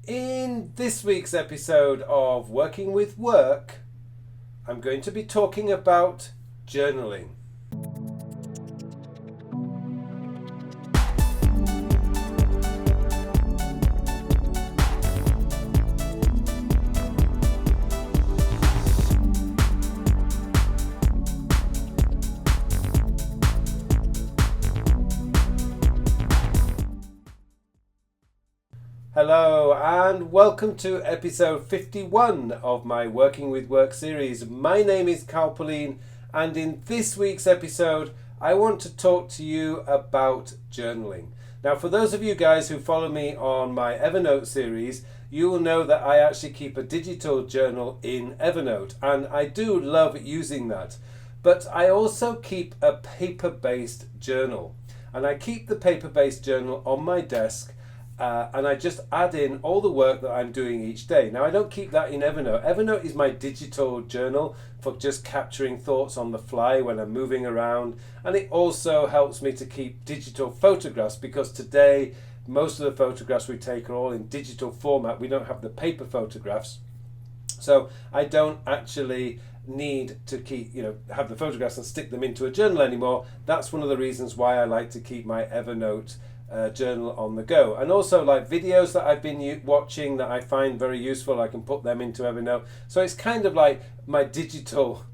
In this week's episode of Working with Work, I'm going to be talking about journaling. Hello and welcome to episode 51 of my Working with Work series. My name is Carl Pauline, and in this week's episode I want to talk to you about journaling. Now, for those of you guys who follow me on my Evernote series, you will know that I actually keep a digital journal in Evernote, and I do love using that. But I also keep a paper-based journal, and I keep the paper-based journal on my desk. And I just add in all the work that I'm doing each day. Now, I don't keep that in Evernote. Evernote is my digital journal for just capturing thoughts on the fly when I'm moving around. And it also helps me to keep digital photographs, because today most of the photographs we take are all in digital format. We don't have the paper photographs. So I don't actually need to have the photographs and stick them into a journal anymore. That's one of the reasons why I like to keep my Evernote journal on the go. And also, like videos that I've been watching that I find very useful, I can put them into Evernote. So it's kind of like my digital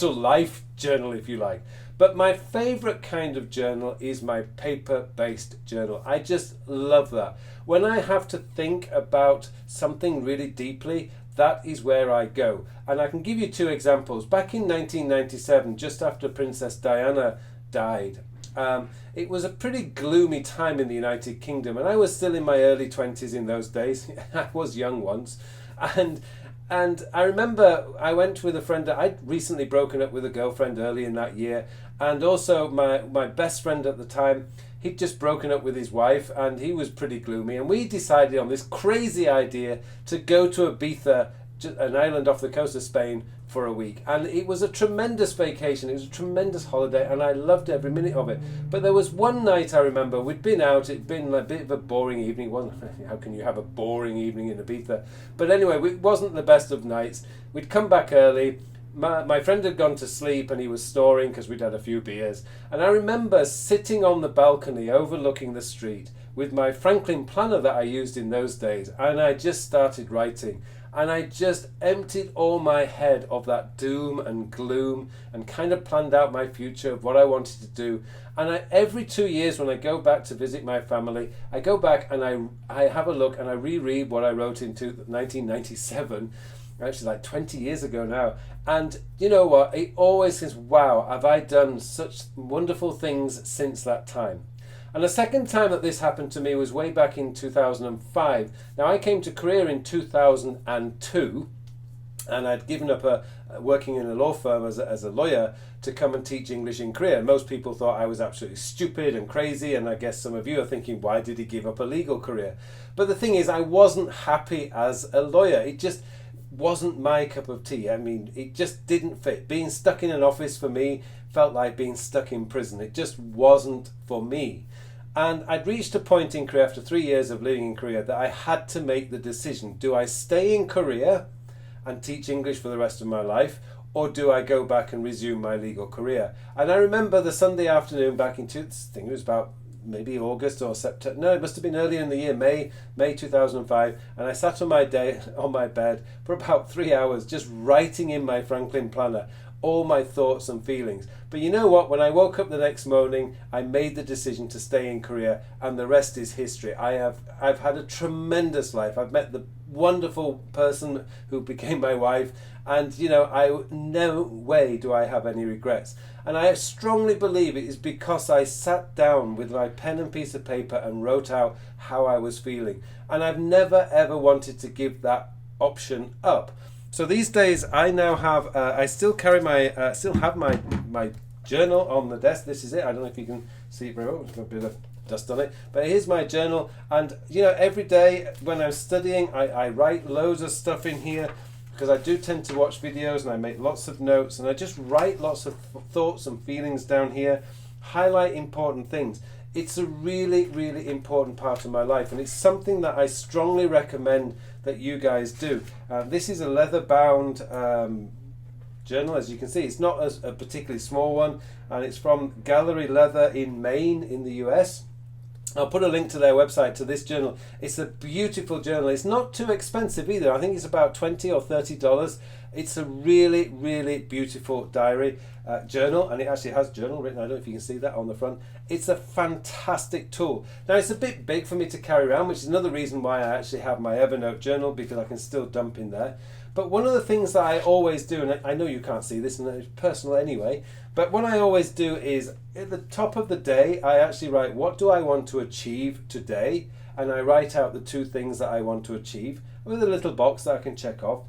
life journal, if you like. But my favorite kind of journal is my paper-based journal. I just love that. When I have to think about something really deeply, that is where I go. And I can give you two examples. Back in 1997, just after Princess Diana died, it was a pretty gloomy time in the United Kingdom, and I was still in my early 20s in those days. I was young once, and I remember I went with a friend. I'd recently broken up with a girlfriend early in that year, and also my best friend at the time, he'd just broken up with his wife, and he was pretty gloomy, and we decided on this crazy idea to go to Ibiza, an island off the coast of Spain, for a week. And it was a tremendous vacation. It was a tremendous holiday, and I loved every minute of it. But there was one night I remember, we'd been out, it'd been a bit of a boring evening. How can you have a boring evening in Ibiza? But anyway, it wasn't the best of nights. We'd come back early. My friend had gone to sleep and he was snoring because we'd had a few beers. And I remember sitting on the balcony overlooking the street with my Franklin planner that I used in those days, and I just started writing. And I just emptied all my head of that doom and gloom and kind of planned out my future of what I wanted to do. And every 2 years when I go back to visit my family, I go back and I have a look and I reread what I wrote in 1997, actually like 20 years ago now. And you know what? It always says, wow, have I done such wonderful things since that time. And the second time that this happened to me was way back in 2005. Now, I came to Korea in 2002, and I'd given up working in a law firm as a lawyer to come and teach English in Korea. And most people thought I was absolutely stupid and crazy, and I guess some of you are thinking, why did he give up a legal career? But the thing is, I wasn't happy as a lawyer. It just wasn't my cup of tea. I mean, it just didn't fit. Being stuck in an office for me felt like being stuck in prison. It just wasn't for me. And I'd reached a point in Korea after 3 years of living in Korea that I had to make the decision. Do I stay in Korea and teach English for the rest of my life, or do I go back and resume my legal career? And I remember the Sunday afternoon back in, I think it was about maybe August or September. No, it must have been earlier in the year, May 2005. And I sat on my bed for about 3 hours just writing in my Franklin planner all my thoughts and feelings. But you know what? When I woke up the next morning, I made the decision to stay in Korea, and the rest is history. I've had a tremendous life. I've met the wonderful person who became my wife, and no way do I have any regrets. And I strongly believe it is because I sat down with my pen and piece of paper and wrote out how I was feeling. And I've never ever wanted to give that option up. So these days I now have, I still carry still have my journal on the desk. This is it. I don't know if you can see it very well. There's a bit of dust on it. But here's my journal. And, every day when I'm studying, I write loads of stuff in here, because I do tend to watch videos and I make lots of notes, and I just write lots of thoughts and feelings down here, highlight important things. It's a really, really important part of my life, and it's something that I strongly recommend that you guys do. This is a leather-bound journal, as you can see. It's not a particularly small one, and it's from Gallery Leather in Maine in the US. I'll put a link to their website to this journal. It's a beautiful journal. It's not too expensive either. I think it's about $20 or $30. It's a really, really beautiful diary journal, and it actually has journal written. I don't know if you can see that on the front. It's a fantastic tool. Now, it's a bit big for me to carry around, which is another reason why I actually have my Evernote journal, because I can still dump in there. But one of the things that I always do, and I know you can't see this, and it's personal anyway, but what I always do is at the top of the day, I actually write, what do I want to achieve today? And I write out the 2 things that I want to achieve with a little box that I can check off.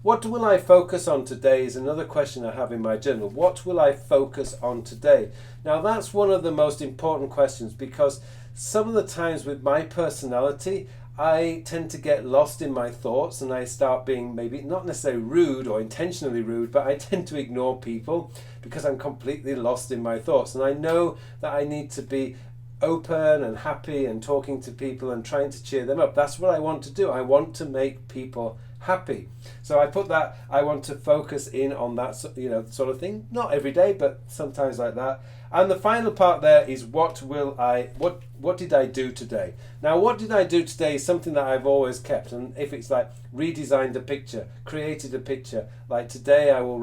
What will I focus on today is another question I have in my journal. What will I focus on today? Now, that's one of the most important questions, because some of the times with my personality, I tend to get lost in my thoughts, and I start being maybe not necessarily rude or intentionally rude, but I tend to ignore people because I'm completely lost in my thoughts. And I know that I need to be open and happy and talking to people and trying to cheer them up. That's what I want to do. I want to make people happy. So I put that, I want to focus in on that, sort of thing. Not every day, but sometimes like that. And the final part there is what did I do today? Now, what did I do today is something that I've always kept. And if it's like redesigned a picture, created a picture, like today I will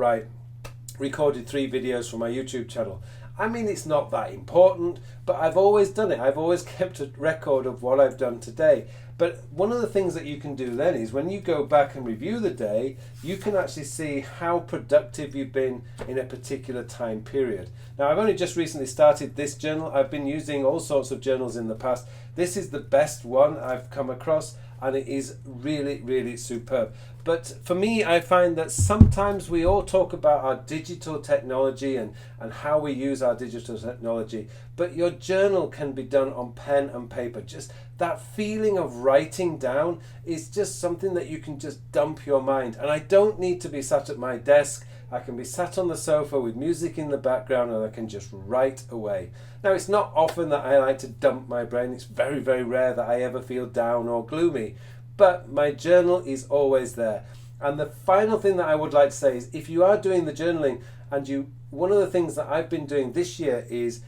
recorded 3 videos for my YouTube channel. I mean, it's not that important, but I've always done it. I've always kept a record of what I've done today. But one of the things that you can do then is when you go back and review the day, you can actually see how productive you've been in a particular time period. Now, I've only just recently started this journal. I've been using all sorts of journals in the past. This is the best one I've come across, and it is really, really superb. But for me, I find that sometimes we all talk about our digital technology and how we use our digital technology, but your journal can be done on pen and paper. Just that feeling of writing down is just something that you can just dump your mind. And I don't need to be sat at my desk. I can be sat on the sofa with music in the background, and I can just write away. Now, it's not often that I like to dump my brain. It's very, very rare that I ever feel down or gloomy. But my journal is always there. And the final thing that I would like to say is, if you are doing the journaling, and one of the things that I've been doing this year is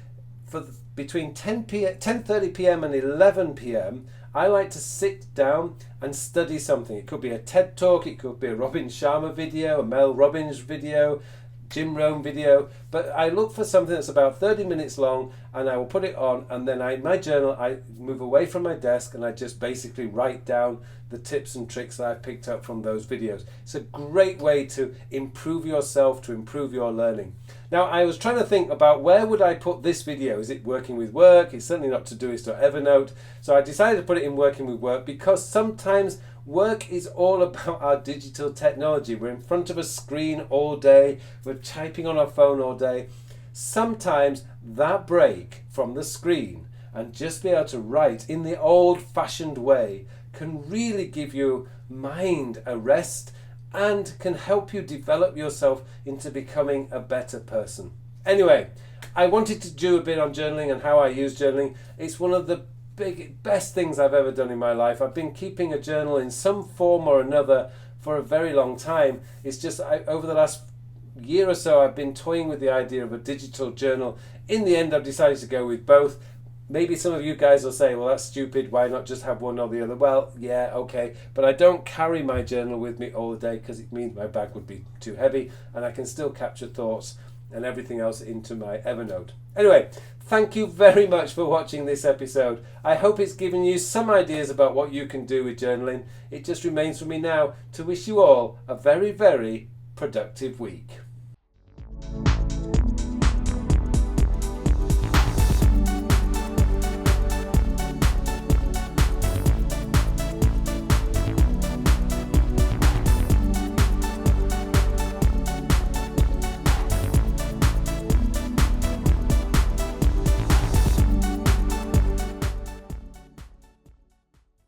between 10:30 p.m. and 11 p.m. I like to sit down and study something. It could be a TED talk, it could be a Robin Sharma video, a Mel Robbins video, Jim Rohn video, but I look for something that's about 30 minutes long, and I will put it on, and then my journal, I move away from my desk and I just basically write down the tips and tricks that I've picked up from those videos. It's a great way to improve yourself, to improve your learning. Now, I was trying to think about where would I put this video. Is it working with work? It's certainly not Todoist or Evernote. So I decided to put it in working with work, because sometimes work is all about our digital technology. We're in front of a screen all day. We're typing on our phone all day. Sometimes that break from the screen and just be able to write in the old-fashioned way can really give your mind a rest and can help you develop yourself into becoming a better person. Anyway, I wanted to do a bit on journaling and how I use journaling. It's one of the best things I've ever done in my life. I've been keeping a journal in some form or another for a very long time. It's just over the last year or so I've been toying with the idea of a digital journal. In the end, I've decided to go with both. Maybe some of you guys will say, well, that's stupid, why not just have one or the other? Well, yeah, okay, but I don't carry my journal with me all the day, because it means my bag would be too heavy, and I can still capture thoughts and everything else into my Evernote. Anyway, thank you very much for watching this episode. I hope it's given you some ideas about what you can do with journaling. It just remains for me now to wish you all a very, very productive week.